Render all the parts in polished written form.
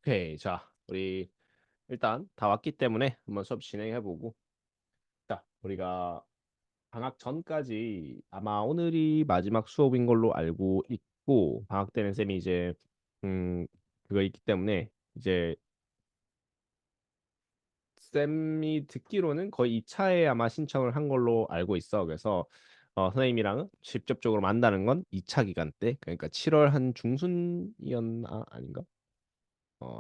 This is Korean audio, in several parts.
오케이. 자, 우리 일단 다 왔기 때문에 한번 수업 진행해보고. 자, 우리가 방학 전까지 아마 오늘이 마지막 수업인 걸로 알고 있고, 방학 때는 쌤이 이제 음 그거 있기 때문에 이제 쌤이 듣기로는 거의 2차에 아마 신청을 한 걸로 알고 있어. 그래서 선생님이랑 직접적으로 만나는 건 2차 기간 때, 그러니까 7월 한 중순이었나 아닌가?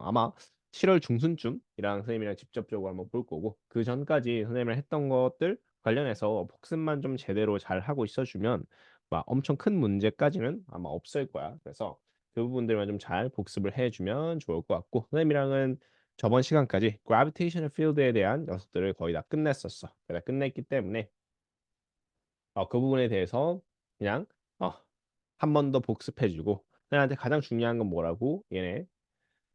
아마 7월 중순쯤이랑 선생님이랑 직접적으로 한번 볼 거고, 그 전까지 선생님이랑 했던 것들 관련해서 복습만 좀 제대로 잘 하고 있어주면 막 엄청 큰 문제까지는 아마 없을 거야. 그래서 그 부분들만 좀 잘 복습을 해주면 좋을 것 같고, 선생님이랑은 저번 시간까지 gravitational field에 대한 녀석들을 거의 다 끝냈었어. 다 끝냈기 때문에 그 부분에 대해서 그냥 한 번 더 복습해주고, 선생님한테 가장 중요한 건 뭐라고? 얘네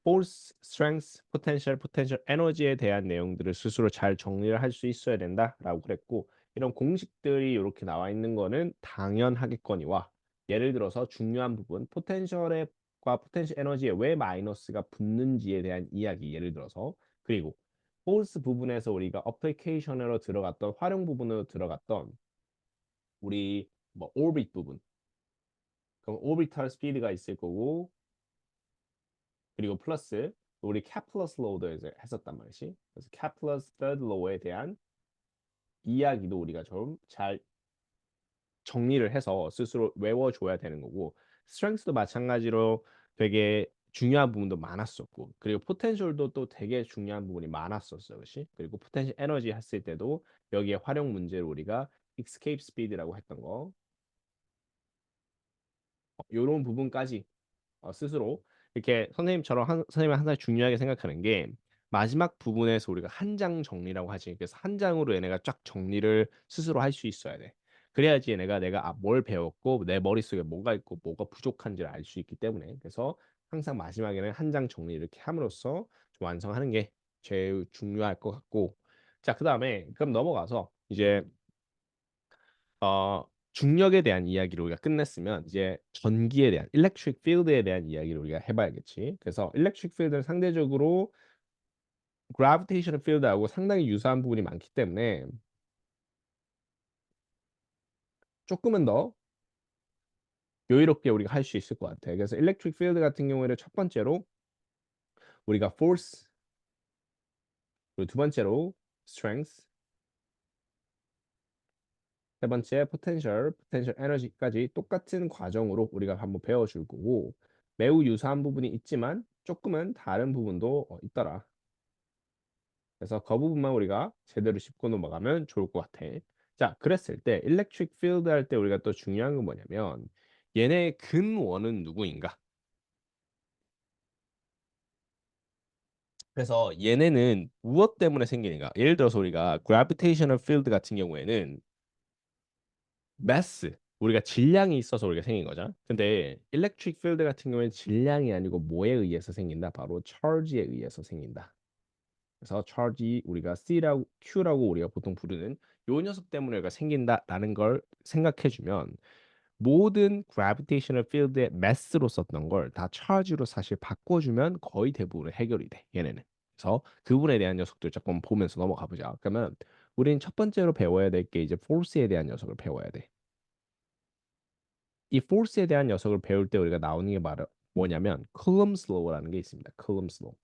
force, strength, potential, potential energy에 대한 내용들을 스스로 잘 정리를 할 수 있어야 된다라고 그랬고, 이런 공식들이 이렇게 나와 있는 거는 당연하겠거니와, 예를 들어서 중요한 부분 potential과 potential 에너지에 왜 마이너스가 붙는지에 대한 이야기, 예를 들어서, 그리고 force 부분에서 우리가 어플리케이션으로 들어갔던, 활용 부분으로 들어갔던 우리 뭐 orbit 부분, 그럼 orbital speed가 있을 거고, 그리고 플러스 우리 케플러스 로도 이제 했었단 말이지. 그래서 케플러스 third law에 대한 이야기도 우리가 좀 잘 정리를 해서 스스로 외워줘야 되는 거고, 스트렝스도 마찬가지로 되게 중요한 부분도 많았었고, 그리고 포텐셜도 또 되게 중요한 부분이 많았었어, 그렇지? 그리고 포텐셜 에너지 했을 때도 여기에 활용 문제로 우리가 escape speed라고 했던 거, 이런 부분까지 스스로 이렇게 선생님처럼 선생님이 항상 중요하게 생각하는 게, 마지막 부분에서 우리가 한 장 정리라고 하지. 그래서 한 장으로 얘네가 쫙 정리를 스스로 할 수 있어야 돼. 그래야지 얘네가 내가 뭘 배웠고 내 머릿속에 뭐가 있고 뭐가 부족한지를 알 수 있기 때문에, 그래서 항상 마지막에는 한 장 정리 이렇게 함으로써 좀 완성하는 게 제일 중요할 것 같고. 자, 그다음에 그럼 넘어가서 이제 중력에 대한 이야기를 우리가 끝냈으면 이제 전기에 대한 electric field에 대한 이야기를 우리가 해봐야겠지. 그래서 electric field는 상대적으로 gravitational field하고 상당히 유사한 부분이 많기 때문에 조금은 더 여유롭게 우리가 할 수 있을 것 같아. 그래서 electric field 같은 경우에는 첫 번째로 우리가 force, 그리고 두 번째로 strength, 세 번째 potential, potential energy까지 똑같은 과정으로 우리가 한번 배워줄 거고, 매우 유사한 부분이 있지만 조금은 다른 부분도 있더라. 그래서 그 부분만 우리가 제대로 짚고 넘어가면 좋을 것 같아. 자, 그랬을 때 electric field 할 때 우리가 또 중요한 건 뭐냐면, 얘네의 근원은 누구인가? 그래서 얘네는 무엇 때문에 생기는가? 예를 들어서 우리가 gravitational field 같은 경우에는 mass, 우리가 질량이 있어서 우리가 생긴 거잖아. 근데 electric field 같은 경우에는 질량이 아니고 뭐에 의해서 생긴다? 바로 charge에 의해서 생긴다. 그래서 charge, 우리가 C라고 Q라고 우리가 보통 부르는 요 녀석 때문에 우리가 생긴다라는 걸 생각해 주면, 모든 gravitational field의 mass로 썼던 걸 다 charge로 사실 바꿔주면 거의 대부분 해결이 돼, 얘네는. 그래서 그분에 대한 녀석들 조금 보면서 넘어가 보자. 그러면 우리는 첫 번째로 배워야 될 게 이제 force에 대한 녀석을 배워야 돼. 이 force에 대한 녀석을 배울 때 우리가 나오는 게 바로 뭐냐면 Coulomb's law라는 게 있습니다. Coulomb's law.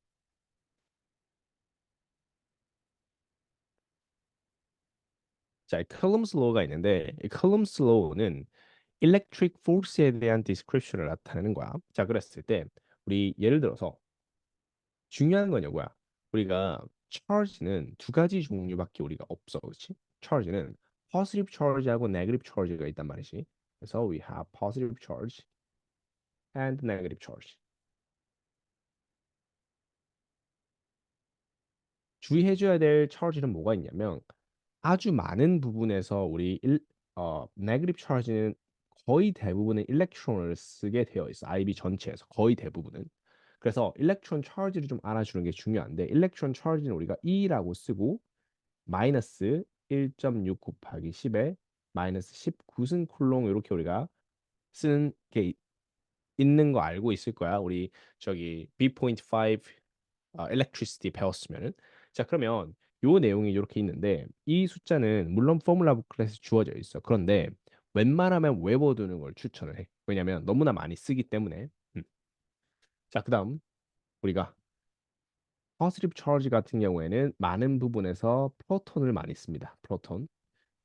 자, 이 Coulomb's law가 있는데, 이 Coulomb's law는 electric force에 대한 description을 나타내는 거야. 자, 그랬을 때 우리 예를 들어서 중요한 건 이거야. 우리가 charge는 두 가지 종류밖에 우리가 없어, 그렇지? charge는 positive charge하고 negative charge가 있단 말이지. 그래서 we have positive charge and negative charge. 주의해줘야 될 charge는 뭐가 있냐면, 아주 많은 부분에서 우리 네거티브 차지는 거의 대부분의 일렉트론을 쓰게 되어 있어. IB 전체에서 거의 대부분은. 그래서 일렉트론 차지를 좀 알아주는 게 중요한데, 일렉트론 차지는 우리가 E라고 쓰고 마이너스 1.6 곱하기 10에 마이너스 19승 쿨롱, 이렇게 우리가 쓰는 게 있는 거 알고 있을 거야. 우리 저기 B.5 electricity 배웠으면은. 자, 그러면 요 내용이 이렇게 있는데 이 숫자는 물론 포뮬라 북클에서 주어져 있어. 그런데 웬만하면 외워두는 걸 추천을 해. 왜냐면 너무나 많이 쓰기 때문에. 음. 자, 그다음 우리가 positive charge 같은 경우에는 많은 부분에서 프로톤을 많이 씁니다. 프로톤.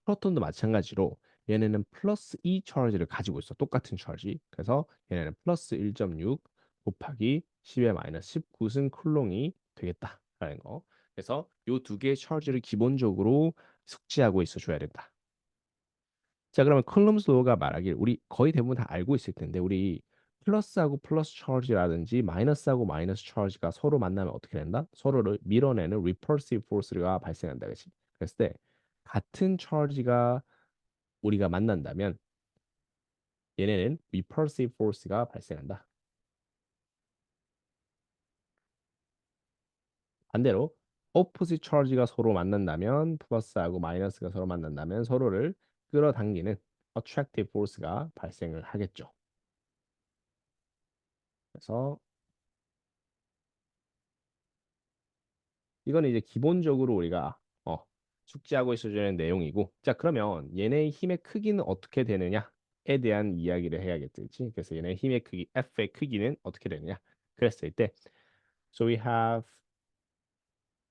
프로톤도 마찬가지로 얘네는 플러스 2 charge를 가지고 있어. 똑같은 charge. 그래서 얘네는 플러스 1.6 곱하기 10의 마이너스 19승 쿨롱이 되겠다라는 거. 그래서 요 두 개의 charge를 기본적으로 숙지하고 있어 줘야 된다. 자, 그러면 쿨럼스 로가 말하길 우리 거의 대부분 다 알고 있을 텐데 우리 플러스하고 플러스 차지라든지 마이너스하고 마이너스 차지가 서로 만나면 어떻게 된다? 서로를 밀어내는 repulsive force가 발생한다. 그렇지? 그랬을 때 같은 차지가 우리가 만난다면 얘네는 repulsive force가 발생한다. 반대로 opposite charge가 서로 만난다면 플러스하고 마이너스가 서로 만난다면 서로를 끌어당기는 attractive force가 발생을 하겠죠. 그래서 이거는 이제 기본적으로 우리가 숙지하고 있어야 되는 내용이고, 자, 그러면 얘네의 힘의 크기는 어떻게 되느냐에 대한 이야기를 해야겠지. 그래서 얘네의 힘의 크기 F의 크기는 어떻게 되느냐 그랬을 때 so we have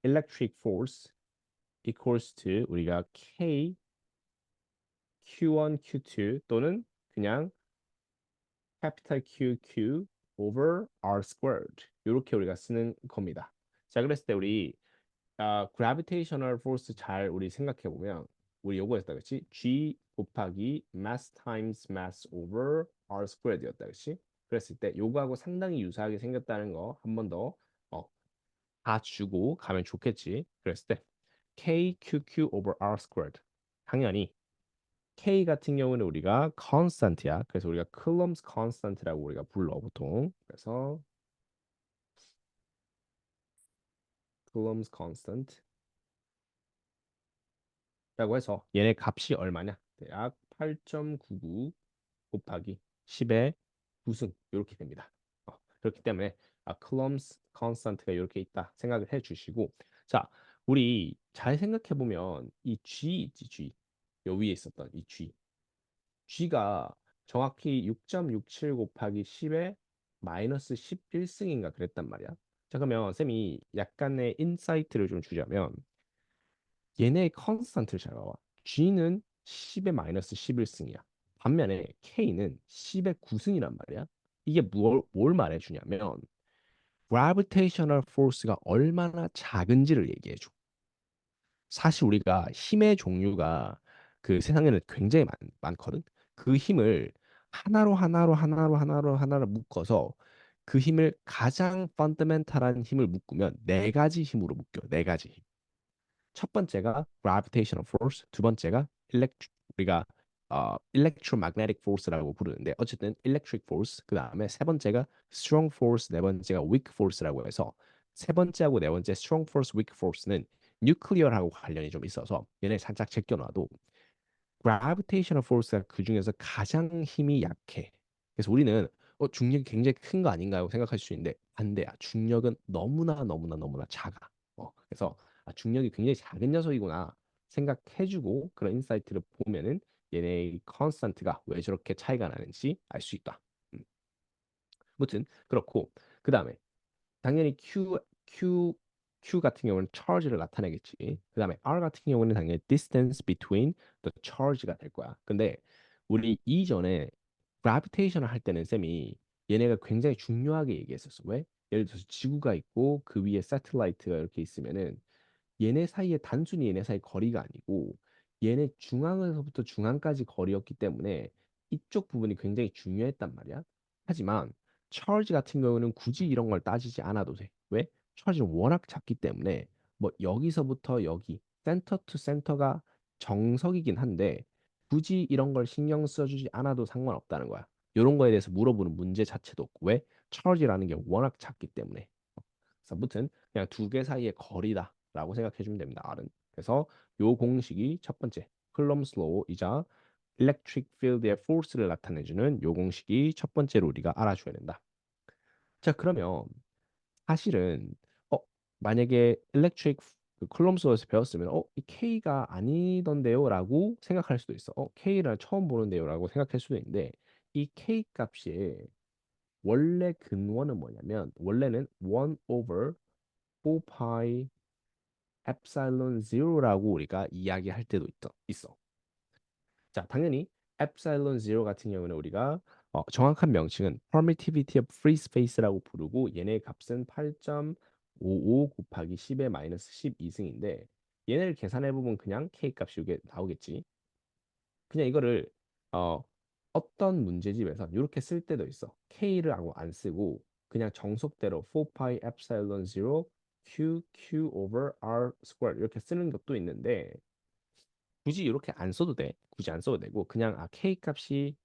electric force equals to 우리가 K Q1 Q2 또는 그냥 capital QQ over R squared 이렇게 우리가 쓰는 겁니다. 자, 그랬을 때 우리 gravitational force 잘 우리 생각해 보면 우리 요거였다 그렇지? G 곱하기 mass times mass over R squared였다 그렇지? 그랬을 때 요거하고 상당히 유사하게 생겼다는 거 한 번 더 다 주고 가면 좋겠지. 그랬을 때 KQQ over R squared 당연히 K 같은 경우는 우리가 constant야. 그래서 우리가 Coulomb's constant라고 우리가 불러 보통. 그래서 Coulomb's constant 라고 해서 얘네 값이 얼마냐? 대략 8.99 곱하기 10의 9승 이렇게 됩니다. 그렇기 때문에 클럼스 컨스턴트가 이렇게 있다 생각을 해 주시고 자, 우리 잘 생각해 보면 이 G 있지 G 요 위에 있었던 이 G G가 정확히 6.67 곱하기 10의 마이너스 11승인가 그랬단 말이야. 자, 그러면 쌤이 약간의 인사이트를 좀 주자면 얘네의 컨스턴트를 잘 봐봐. G는 10의 마이너스 11승이야. 반면에 K는 10의 9승이란 말이야. 이게 뭘 말해주냐면 gravitational force가 얼마나 작은지를 얘기해줘. 사실 우리가 힘의 종류가 그 세상에는 굉장히 많거든. 그 힘을 하나로 묶어서 그 힘을 가장 펀더멘탈한 힘을 묶으면 네 가지 힘으로 묶여. 네 가지 힘. 첫 번째가 gravitational force, 두 번째가 우리가 electromagnetic force라고 부르는데 어쨌든 electric force, 그 다음에 세 번째가 strong force, 네 번째가 weak force라고 해서 세 번째하고 네 번째 strong force, weak force는 뉴클리어하고 관련이 좀 있어서 얘네 살짝 제껴놔도 gravitational force가 그 중에서 가장 힘이 약해. 그래서 우리는 중력이 굉장히 큰 거 아닌가요? 생각할 수 있는데 반대야. 중력은 너무나 작아. 그래서 중력이 굉장히 작은 녀석이구나 생각해주고 그런 인사이트를 보면은 얘네의 컨스턴트가 왜 저렇게 차이가 나는지 알 수 있다. 음. 무튼 그렇고 그 다음에 당연히 Q 같은 경우는 charge를 나타내겠지. 그다음에 R 같은 경우는 당연히 distance between the charge가 될 거야. 근데 우리 이전에 gravitational 할 때는 쌤이 얘네가 굉장히 중요하게 얘기했었어. 왜? 예를 들어서 지구가 있고 그 위에 새틀라이트가 이렇게 있으면은 얘네 사이에 단순히 얘네 사이 거리가 아니고 얘네 중앙에서부터 중앙까지 거리였기 때문에 이쪽 부분이 굉장히 중요했단 말이야. 하지만 charge 같은 경우는 굳이 이런 걸 따지지 않아도 돼. 왜? charge는 워낙 작기 때문에 뭐 여기서부터 여기 센터 투 센터가 정석이긴 한데 굳이 이런 걸 신경 써주지 않아도 상관없다는 거야. 이런 거에 대해서 물어보는 문제 자체도 없고 왜? charge라는 게 워낙 작기 때문에. 그래서 아무튼 그냥 두 개 사이의 거리다라고 생각해 주면 됩니다. R은. 그래서 요 공식이 첫 번째 클럼스 로이자 electric field의 force를 나타내주는 요 공식이 첫 번째로 우리가 알아줘야 된다. 자, 그러면 사실은 만약에 electric 그 쿨럼스에서 배웠으면 이 K가 아니던데요라고 생각할 수도 있어. K를 처음 보는데요라고 생각할 수도 있는데 이 K 값이 원래 근원은 뭐냐면 원래는 1 over 4 pi epsilon 0라고 우리가 이야기할 때도 있어. 자, 당연히 epsilon 0 같은 경우는 우리가 정확한 명칭은 permittivity of free space라고 부르고 얘네 값은 8.55 곱하기 10의 마이너스 12승인데 얘네를 계산해 보면 그냥 k 값이 이게 나오겠지. 그냥 이거를 어, 어떤 문제집에서 이렇게 쓸 때도 있어. k를 하고 안 쓰고 그냥 정석대로 4pi epsilon 0 q over r square 이렇게 쓰는 것도 있는데 굳이 이렇게 안 써도 돼. 굳이 안 써도 되고 그냥 K 값이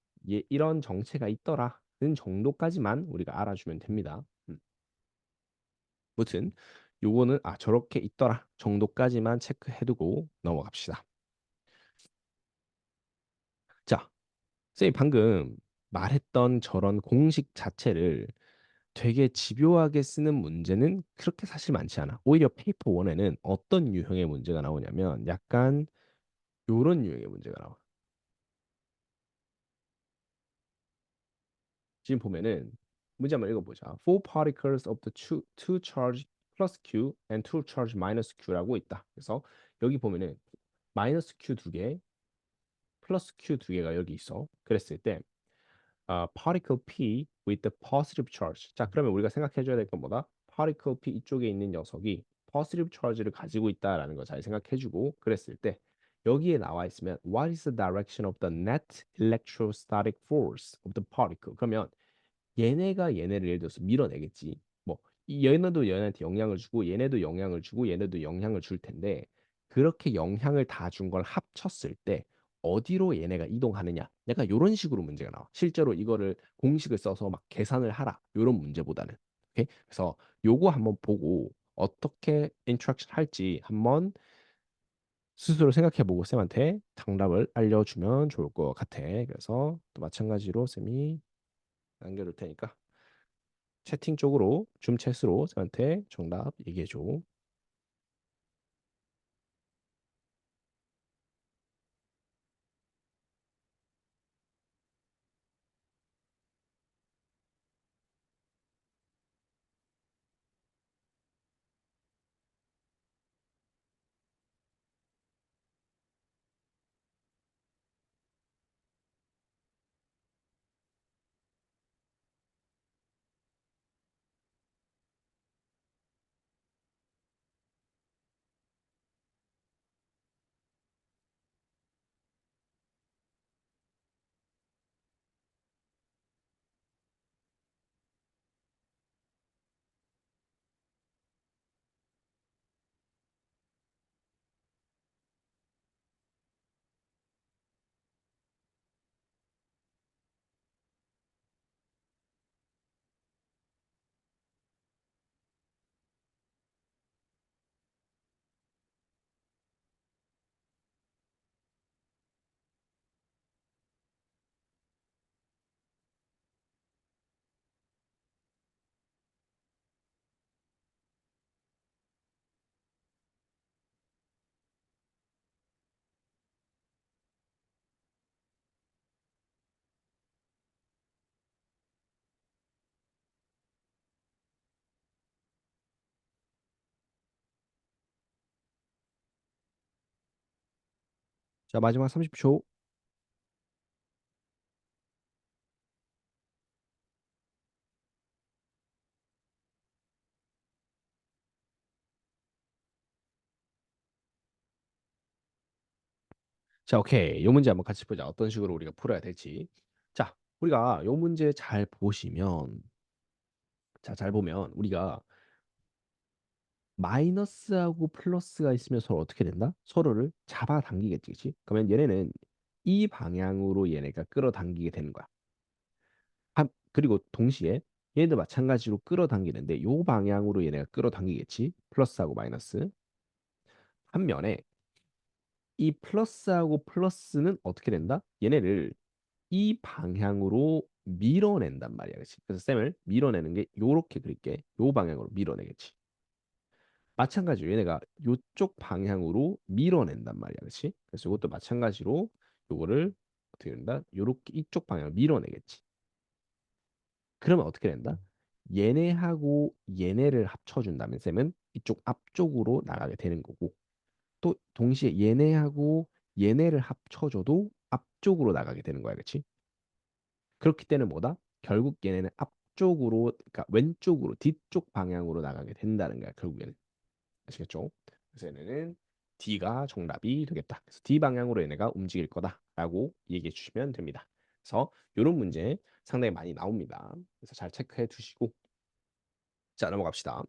이런 정체가 있더라는 정도까지만 우리가 알아주면 됩니다. 무튼 요거는 저렇게 있더라 정도까지만 체크해두고 넘어갑시다. 자, 선생님 방금 말했던 저런 공식 자체를 되게 집요하게 쓰는 문제는 그렇게 사실 많지 않아. 오히려 페이퍼 1에는 어떤 유형의 문제가 나오냐면 약간 요런 유형의 문제가 나와. 지금 보면은 문제 한번 읽어보자. Four particles of the two charge plus q and two charge minus q라고 있다. 그래서 여기 보면은 마이너스 q 두 개, 플러스 q 두 개가 여기 있어. 그랬을 때 particle p with the positive charge. 자, 그러면 우리가 생각해줘야 될 건 뭐다? particle p 이쪽에 있는 녀석이 positive charge를 가지고 있다라는 거 잘 생각해주고 그랬을 때 여기에 나와 있으면 what is the direction of the net electrostatic force of the particle? 그러면 얘네가 얘네를 예를 들어서 밀어내겠지. 뭐 얘네도 얘네한테 영향을 주고 얘네도 영향을 주고 얘네도 영향을 줄 텐데 그렇게 영향을 다 준 걸 합쳤을 때 어디로 얘네가 이동하느냐. 약간 이런 식으로 문제가 나와. 실제로 이거를 공식을 써서 막 계산을 하라. 이런 문제보다는. 오케이? 그래서 요거 한번 보고 어떻게 인터랙션 할지 한번 스스로 생각해보고 쌤한테 정답을 알려주면 좋을 것 같아. 그래서 또 마찬가지로 쌤이 남겨둘 테니까 채팅 쪽으로 줌 채스로 저한테 정답 얘기해 줘. 자, 마지막 30초. 자, 오케이. 요 문제 한번 같이 보자. 어떤 식으로 우리가 풀어야 될지. 자, 우리가 요 문제 잘 보시면 자, 잘 보면 우리가 마이너스하고 플러스가 있으면 서로 어떻게 된다? 서로를 잡아당기겠지, 그치? 그러면 얘네는 이 방향으로 얘네가 끌어당기게 되는 거야. 그리고 동시에 얘네도 마찬가지로 끌어당기는데 요 방향으로 얘네가 끌어당기겠지. 플러스하고 마이너스. 반면에 이 플러스하고 플러스는 어떻게 된다? 얘네를 이 방향으로 밀어낸단 말이야. 그치? 그래서 쌤을 밀어내는 게 요렇게 그릴게. 요 방향으로 밀어내겠지. 마찬가지로 얘네가 요쪽 방향으로 밀어낸단 말이야, 그렇지? 그래서 이것도 마찬가지로 요거를 어떻게 된다? 요렇게 이쪽 방향으로 밀어내겠지. 그러면 어떻게 된다? 얘네하고 얘네를 합쳐준다면 쌤은 이쪽 앞쪽으로 나가게 되는 거고 또 동시에 얘네하고 얘네를 합쳐줘도 앞쪽으로 나가게 되는 거야, 그렇지? 그렇기 때문에 뭐다? 결국 얘네는 앞쪽으로, 그러니까 왼쪽으로 뒤쪽 방향으로 나가게 된다는 거야, 결국에는. 아시겠죠? 그래서 얘네는 D가 정답이 되겠다. 그래서 D 방향으로 얘네가 움직일 거다라고 얘기해 주시면 됩니다. 그래서 이런 문제 상당히 많이 나옵니다. 그래서 잘 체크해 두시고 자 넘어갑시다.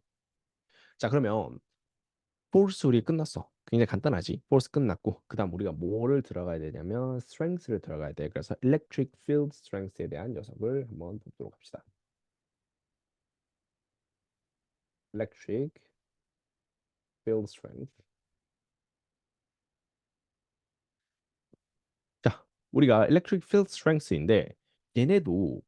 자 그러면 force 우리 끝났어. 굉장히 간단하지. force 끝났고 그다음 우리가 뭐를 들어가야 되냐면 strength를 들어가야 돼. 그래서 electric field strength에 대한 녀석을 한번 보도록 합시다. electric field strength. 자, 우리가 electric field strength인데 얘네도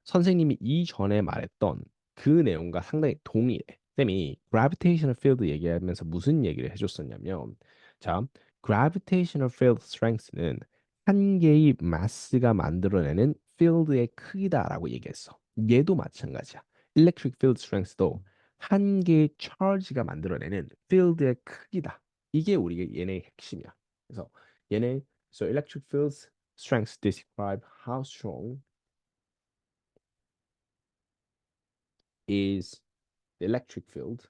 선생님이 이전에 말했던 그 내용과 상당히 동일해. 쌤이 gravitational field 얘기하면서 무슨 얘기를 해줬었냐면, 자, gravitational field strength는 한 개의 마스가 만들어내는 field의 크기다라고 얘기했어. 얘도 마찬가지야. electric field strength도 한 개의 charge가 만들어내는 field의 크기다. 이게 우리 얘네의 핵심이야. 그래서 얘네 so electric field strengths describe how strong is the electric field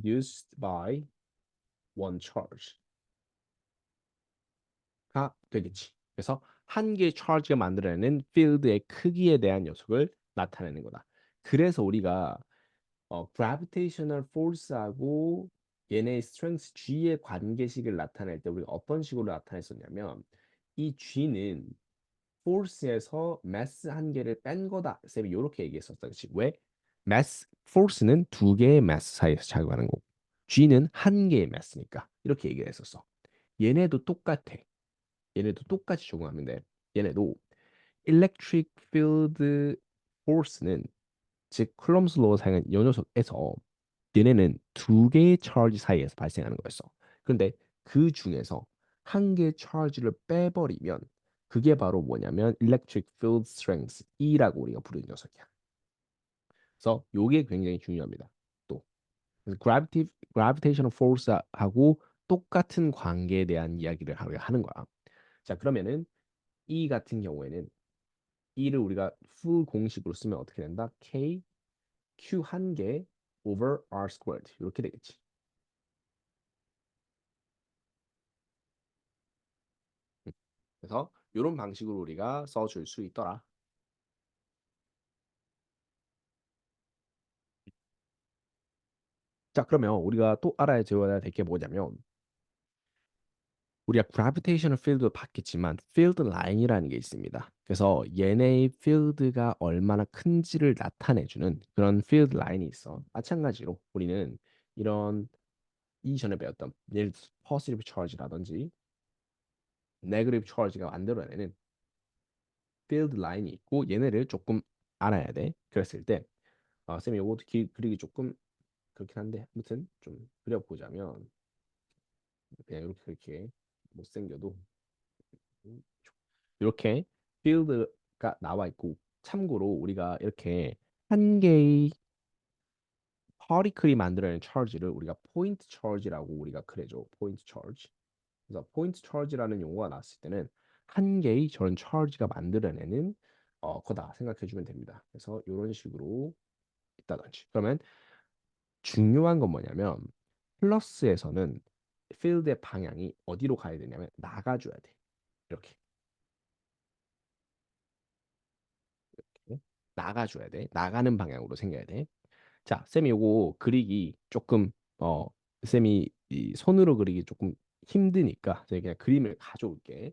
used by one charge가 되겠지. 그래서 한 개의 charge가 만들어내는 field의 크기에 대한 녀석을 나타내는 거다. 그래서 우리가 gravitational force하고 얘네의 strength G의 관계식을 나타낼 때 우리가 어떤 식으로 나타냈었냐면 이 G는 force에서 mass 한 개를 뺀 거다. 쌤이 이렇게 얘기했었다. 그치? 왜? mass force는 두 개의 mass 사이에서 작용하는 거고 G는 한 개의 mass니까 이렇게 얘기를 했었어. 얘네도 똑같아. 얘네도 똑같이 적용하면 돼. 얘네도 electric field force는 즉 쿨럼스 로우 사용한 이 녀석에서 얘네는 두 개의 charge 사이에서 발생하는 거였어. 그런데 그 중에서 한 개의 charge를 빼버리면 그게 바로 뭐냐면 electric field strength E라고 우리가 부르는 녀석이야. 그래서 요게 굉장히 중요합니다. 또 gravitational force하고 똑같은 관계에 대한 이야기를 하는 거야. 자, 그러면은 E 같은 경우에는 E를 우리가 full 공식으로 쓰면 어떻게 된다? K Q 한 개 over R squared 이렇게 되겠지. 음. 그래서 이런 방식으로 우리가 써줄 수 있더라. 자, 그러면 우리가 또 알아줘야 될 게 뭐냐면 우리가 gravitational field도 봤겠지만 field line이라는 게 있습니다. 그래서 얘네의 field가 얼마나 큰지를 나타내주는 그런 field line이 있어. 마찬가지로 우리는 이런 이전에 배웠던 예를 들어 positive charge라든지 negative charge가 만들어내는 field line이 있고 얘네를 조금 알아야 돼. 그랬을 때 쌤이 요것도 그리기 조금 그렇긴 한데 아무튼 좀 그려보자면 그냥 이렇게 못생겨도 이렇게 필드가 나와 있고 참고로 우리가 이렇게 한 개의 파티클이 만들어낸 charge를 우리가 포인트 charge라고 우리가 그래줘. 포인트 charge. 그래서 포인트 charge라는 용어가 나왔을 때는 한 개의 저런 charge가 만들어내는 거다 생각해 주면 됩니다. 그래서 이런 식으로 있다든지. 그러면 중요한 건 뭐냐면 플러스에서는 필드의 방향이 어디로 가야 되냐면 나가줘야 돼. 이렇게. 이렇게. 나가줘야 돼. 나가는 방향으로 생겨야 돼. 자, 쌤이 요거 그리기 조금 쌤이 이 손으로 그리기 조금 힘드니까 제가 그냥 그림을 가져올게.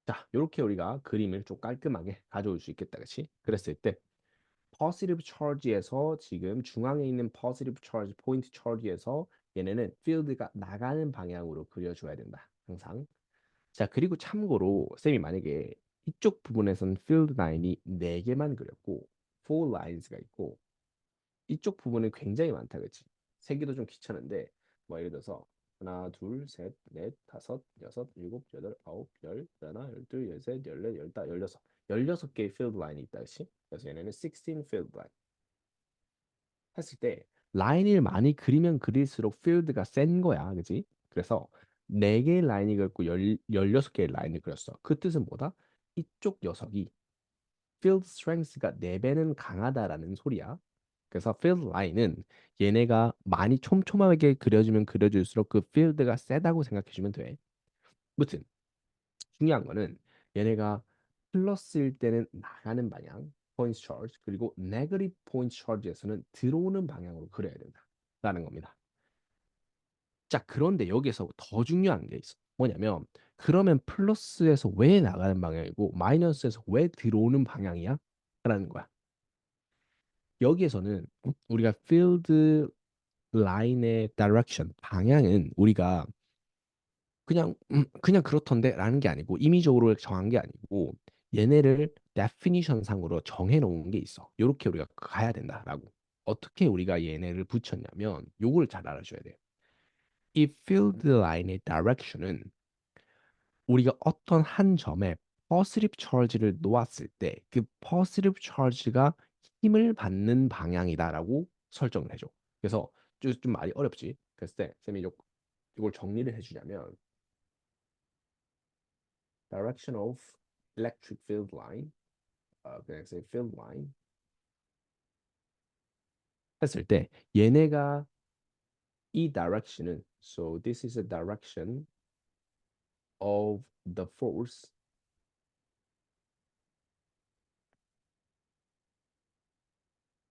자, 요렇게 우리가 그림을 좀 깔끔하게 가져올 수 있겠다, 그렇지? 그랬을 때 positive charge에서 지금 중앙에 있는 positive charge, 포인트 charge에서 얘네는 field가 나가는 방향으로 그려줘야 된다. 항상. 자, 그리고 참고로 쌤이 만약에 이쪽 부분에서는 필드 라인이 4개만 그렸고 4 lines가 있고 이쪽 부분은 굉장히 많다, 그치? 세기도 좀 귀찮은데 뭐 예를 들어서 하나, 둘, 셋, 넷, 다섯, 여섯, 일곱, 여덟, 아홉, 열, 열하나, 열둘, 열셋, 열넷, 열다, 열여섯, 16개의 필드 라인이 있다, 그치? 그래서 얘네는 16 필드 라인 했을 때 라인을 많이 그리면 그릴수록 필드가 센 거야, 그치? 그래서 4개의 라인이 그렸고 16개의 라인을 그렸어. 그 뜻은 뭐다? 이쪽 녀석이 field strength가 4배는 강하다라는 소리야. 그래서 field line은 얘네가 많이 촘촘하게 그려지면 그려질수록 그 field가 세다고 생각해주면 돼. 무튼 중요한 거는 얘네가 플러스일 때는 나가는 방향, point charge, 그리고 negative point charge에서는 들어오는 방향으로 그려야 된다라는 겁니다. 자, 그런데 여기서 더 중요한 게 있어. 뭐냐면 그러면 플러스에서 왜 나가는 방향이고 마이너스에서 왜 들어오는 방향이야? 라는 거야. 여기에서는 우리가 field line의 direction 방향은 우리가 그냥 그렇던데라는 게 아니고 임의적으로 정한 게 아니고 얘네를 definition 상으로 정해 놓은 게 있어. 요렇게 우리가 가야 된다라고. 어떻게 우리가 얘네를 붙였냐면 요걸 잘 알아줘야 돼. 이 field line의 direction은 우리가 어떤 한 점에 positive charge를 놓았을 때 그 positive charge가 힘을 받는 방향이다라고 설정을 해줘. 그래서 좀 말이 어렵지. 그랬을 때 쌤이 이걸 정리를 해주냐면 direction of electric field line, 그냥 say field line 했을 때 얘네가 이 direction은 so this is a direction of the force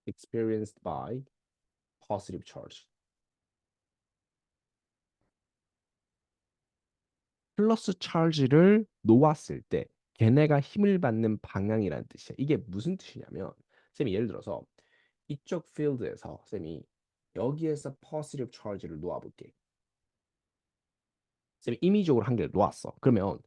experienced by positive charge. 플러스 차지를 놓았을 때 걔네가 힘을 받는 방향이라는 뜻이야. 이게 무슨 뜻이냐면 쌤이 예를 들어서 이쪽 필드에서 쌤이 여기에서 positive charge를 놓아볼게. 쌤이 임의적으로 한 개를 놓았어. 그러면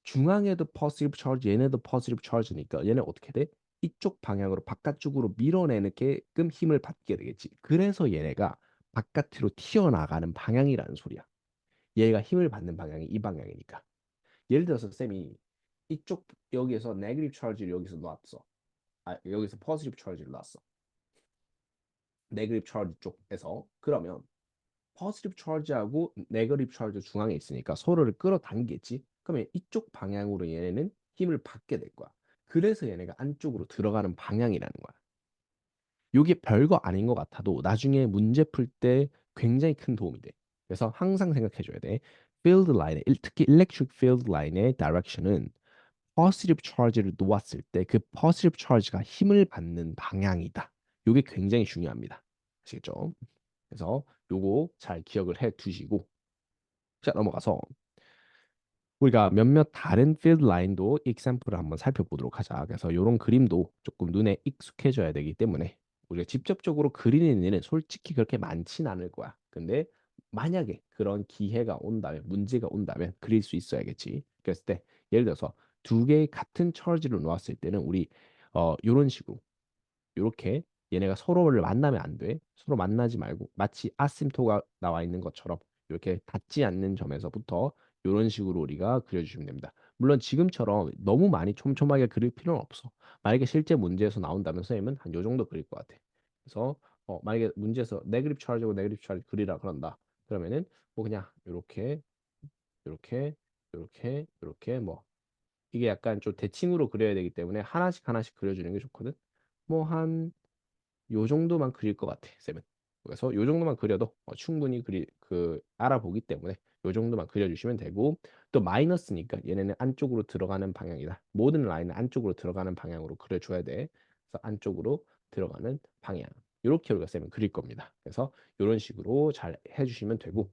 중앙에도 positive charge, 얘네도 positive charge니까 얘네 어떻게 돼? 이쪽 방향으로 바깥쪽으로 밀어내게끔 힘을 받게 되겠지. 그래서 얘네가 바깥으로 튀어나가는 방향이라는 소리야. 얘가 힘을 받는 방향이 이 방향이니까. 예를 들어서 쌤이 이쪽 여기에서 네거티브 차지를 여기서 놨어. 여기서 포지티브 차지를 놨어. 네거티브 차지 쪽에서 그러면 포지티브 차지하고 네거티브 차지 중앙에 있으니까 서로를 끌어당기겠지. 그러면 이쪽 방향으로 얘네는 힘을 받게 될 거야. 그래서 얘네가 안쪽으로 들어가는 방향이라는 거야. 이게 별거 아닌 것 같아도 나중에 문제 풀 때 굉장히 큰 도움이 돼. 그래서 항상 생각해 줘야 돼. field line, 특히 electric field line의 direction은 positive charge를 놓았을 때 그 positive charge가 힘을 받는 방향이다. 이게 굉장히 중요합니다. 아시겠죠? 그래서 요거 잘 기억을 해 두시고 자 넘어가서 우리가 몇몇 다른 필드 라인도 example을 한번 살펴보도록 하자. 그래서 이런 그림도 조금 눈에 익숙해져야 되기 때문에 우리가 직접적으로 그리는 일은 솔직히 그렇게 많진 않을 거야. 근데 만약에 그런 기회가 온다면, 문제가 온다면 그릴 수 있어야겠지. 그랬을 때 예를 들어서 두 개의 같은 처지를 놓았을 때는 우리 이런 식으로 이렇게 얘네가 서로를 만나면 안 돼. 서로 만나지 말고 마치 아심토가 나와 있는 것처럼 이렇게 닿지 않는 점에서부터 이런 식으로 우리가 그려주시면 됩니다. 물론 지금처럼 너무 많이 촘촘하게 그릴 필요는 없어. 만약에 실제 문제에서 나온다면 선생님은 한 요 정도 그릴 것 같아. 그래서 만약에 문제에서 네거티브 차지고 네거티브 차지 그리라 그런다. 그러면은 뭐 그냥 이렇게 이렇게 이렇게 이렇게 뭐 이게 약간 좀 대칭으로 그려야 되기 때문에 하나씩 하나씩 그려주는 게 좋거든. 뭐한 요 정도만 그릴 것 같아, 쌤은. 그래서 요 정도만 그려도 충분히 알아보기 때문에 요 정도만 그려주시면 되고 또 마이너스니까 얘네는 안쪽으로 들어가는 방향이다. 모든 라인은 안쪽으로 들어가는 방향으로 그려줘야 돼. 그래서 안쪽으로 들어가는 방향. 이렇게 우리가 쌤은 그릴 겁니다. 그래서 이런 식으로 잘 해주시면 되고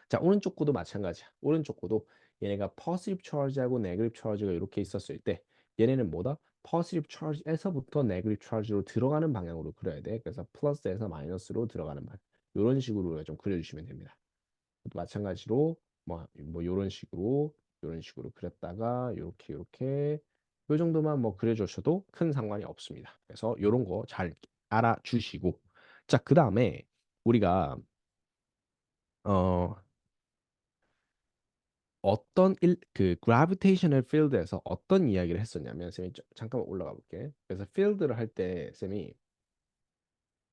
자, 오른쪽 구도 마찬가지야. 오른쪽 구도 얘네가 positive charge하고 negative charge가 이렇게 있었을 때 얘네는 뭐다? positive charge에서부터 negative charge로 들어가는 방향으로 그려야 돼. 그래서 플러스에서 마이너스로 들어가는 방향. 이런 식으로 좀 그려주시면 됩니다. 또 마찬가지로 뭐 요런 식으로 그렸다가 요렇게 요 정도만 뭐 그려주셔도 큰 상관이 없습니다. 그래서 요런 거 잘 알아주시고 자, 그다음에 우리가 어 어떤 그 gravitational field에서 어떤 이야기를 했었냐면 쌤이 잠깐만 올라가 볼게. 그래서 field를 할 때 쌤이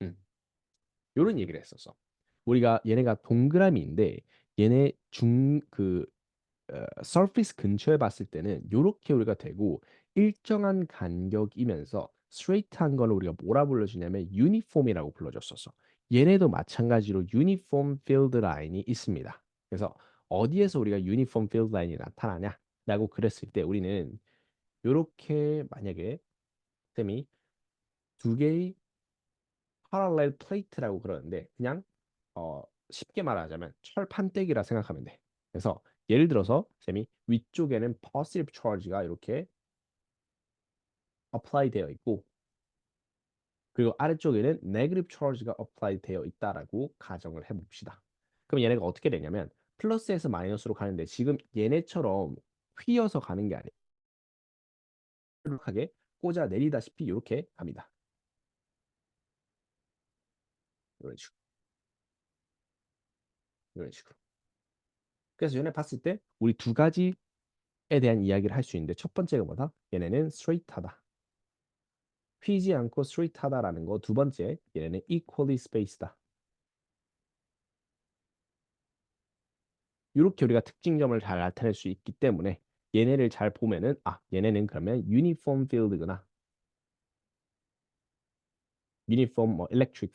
음, 요런 얘기를 했었어. 우리가 얘네가 동그라미인데 얘네 중그 서피스 근처에 봤을 때는 요렇게 우리가 되고 일정한 간격이면서 스트레이트한 거를 우리가 뭐라 불러주냐면 유니폼이라고 불러줬었어. 얘네도 마찬가지로 유니폼 필드 라인이 있습니다. 그래서 어디에서 우리가 유니폼 필드 라인이 나타나냐라고 그랬을 때 우리는 요렇게 만약에 쌤이 두 개의 parallel plate라고 그러는데 그냥 어, 쉽게 말하자면 철판떼기라 생각하면 돼. 그래서 예를 들어서 쌤이 위쪽에는 positive charge가 이렇게 apply 되어 있고 그리고 아래쪽에는 negative charge가 apply 되어 있다라고 가정을 해봅시다. 그럼 얘네가 어떻게 되냐면 플러스에서 마이너스로 가는데 지금 얘네처럼 휘어서 가는 게 아니라 이렇게 꽂아 내리다시피 이렇게 갑니다. 이런 식으로. 이런 식으로. 그래서 얘네 봤을 때 우리 두 가지에 대한 이야기를 할 수 있는데 첫 번째가 뭐다? 얘네는 straight하다. 휘지 않고 스트레이트하다라는 거. 두 번째, 얘네는 equally spaced다. 이렇게 우리가 특징점을 잘 나타낼 수 있기 때문에 얘네를 잘 보면은 얘네는 그러면 uniform field구나. uniform 뭐 electric